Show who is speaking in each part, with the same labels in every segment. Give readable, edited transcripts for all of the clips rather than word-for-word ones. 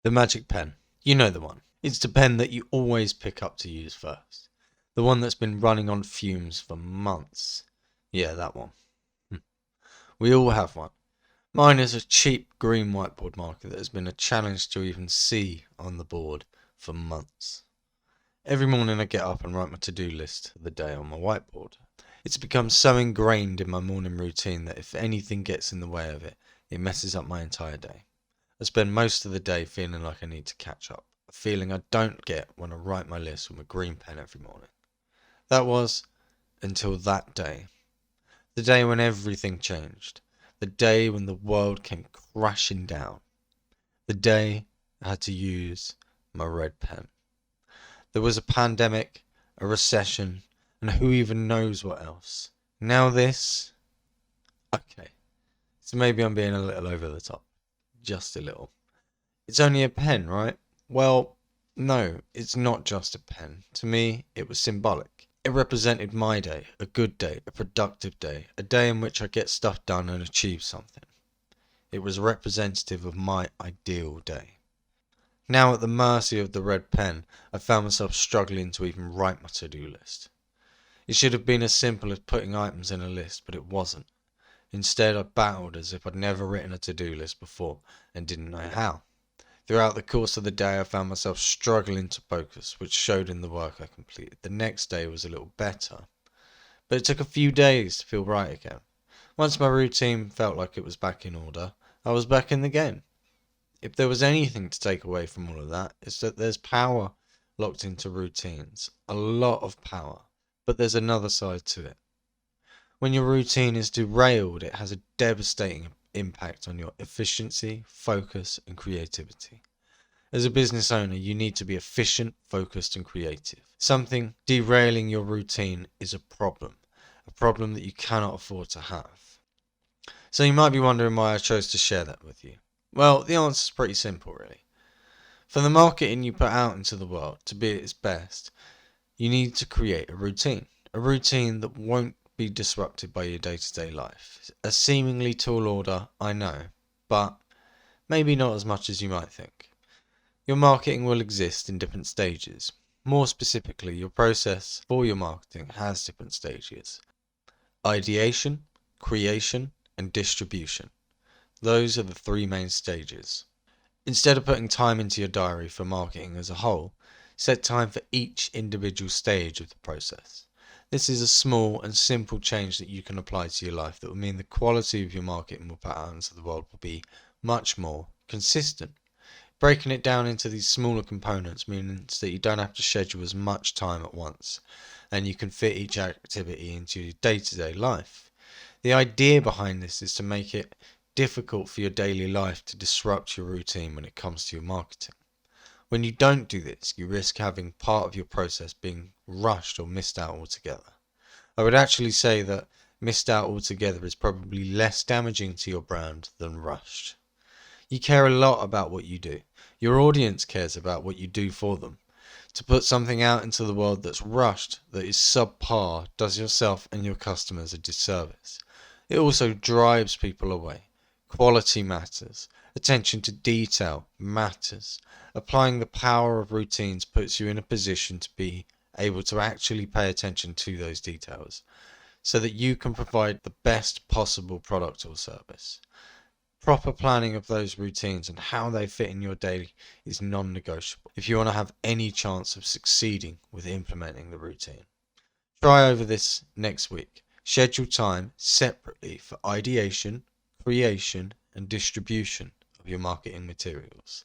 Speaker 1: The magic pen. You know the one. It's the pen that you always pick up to use first. The one that's been running on fumes for months. Yeah, that one. We all have one. Mine is a cheap green whiteboard marker that has been a challenge to even see on the board for months. Every morning I get up and write my to-do list of the day on my whiteboard. It's become so ingrained in my morning routine that if anything gets in the way of it, it messes up my entire day. I spend most of the day feeling like I need to catch up, a feeling I don't get when I write my list with a green pen every morning. That was until that day. The day when everything changed. The day when the world came crashing down. The day I had to use my red pen. There was a pandemic, a recession, and who even knows what else. Now this. Okay, so maybe I'm being a little over the top. Just a little. It's only a pen, right? Well, no, it's not just a pen. To me, it was symbolic. It represented my day, a good day, a productive day, a day in which I get stuff done and achieve something. It was representative of my ideal day. Now at the mercy of the red pen, I found myself struggling to even write my to-do list. It should have been as simple as putting items in a list, but it wasn't. Instead, I battled as if I'd never written a to-do list before and didn't know how. Throughout the course of the day, I found myself struggling to focus, which showed in the work I completed. The next day was a little better, but it took a few days to feel right again. Once my routine felt like it was back in order, I was back in the game. If there was anything to take away from all of that, it's that there's power locked into routines. A lot of power. But there's another side to it. When your routine is derailed, it has a devastating impact on your efficiency, focus, and creativity. As a business owner, you need to be efficient, focused, and creative. Something derailing your routine is a problem that you cannot afford to have. So you might be wondering why I chose to share that with you. Well, the answer is pretty simple, really. For the marketing you put out into the world to be at its best, you need to create a routine that won't be disrupted by your day-to-day life. A seemingly tall order, I know, but maybe not as much as you might think. Your marketing will exist in different stages. More specifically, your process for your marketing has different stages. Ideation, creation, and distribution. Those are the three main stages. Instead of putting time into your diary for marketing as a whole, set time for each individual stage of the process. This is a small and simple change that you can apply to your life that will mean the quality of your marketing will put out into the world will be much more consistent. Breaking it down into these smaller components means that you don't have to schedule as much time at once, and you can fit each activity into your day-to-day life. The idea behind this is to make it difficult for your daily life to disrupt your routine when it comes to your marketing. When you don't do this, you risk having part of your process being rushed or missed out altogether. I would actually say that missed out altogether is probably less damaging to your brand than rushed. You care a lot about what you do. Your audience cares about what you do for them. To put something out into the world that's rushed, that is subpar, does yourself and your customers a disservice. It also drives people away. Quality matters. Attention to detail matters. Applying the power of routines puts you in a position to be able to actually pay attention to those details so that you can provide the best possible product or service. Proper planning of those routines and how they fit in your day is non-negotiable if you want to have any chance of succeeding with implementing the routine. Try over this next week. Schedule time separately for ideation, creation, and distribution of your marketing materials.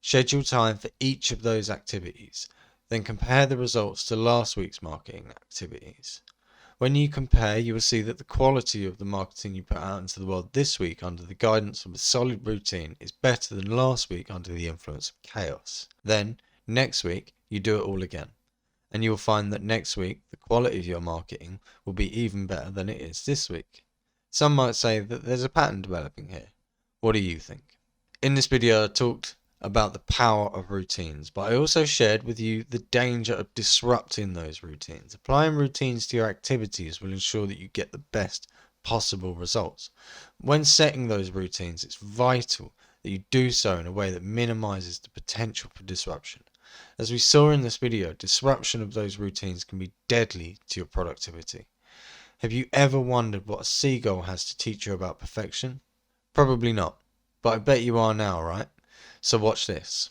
Speaker 1: Schedule time for each of those activities, then compare the results to last week's marketing activities. When you compare, you will see that the quality of the marketing you put out into the world this week under the guidance of a solid routine is better than last week under the influence of chaos. Then, next week, you do it all again. And you will find that next week, the quality of your marketing will be even better than it is this week. Some might say that there's a pattern developing here. What do you think? In this video, I talked about the power of routines, but I also shared with you the danger of disrupting those routines. Applying routines to your activities will ensure that you get the best possible results. When setting those routines, it's vital that you do so in a way that minimizes the potential for disruption. As we saw in this video, disruption of those routines can be deadly to your productivity. Have you ever wondered what a seagull has to teach you about perfection? Probably not, but I bet you are now, right? So watch this.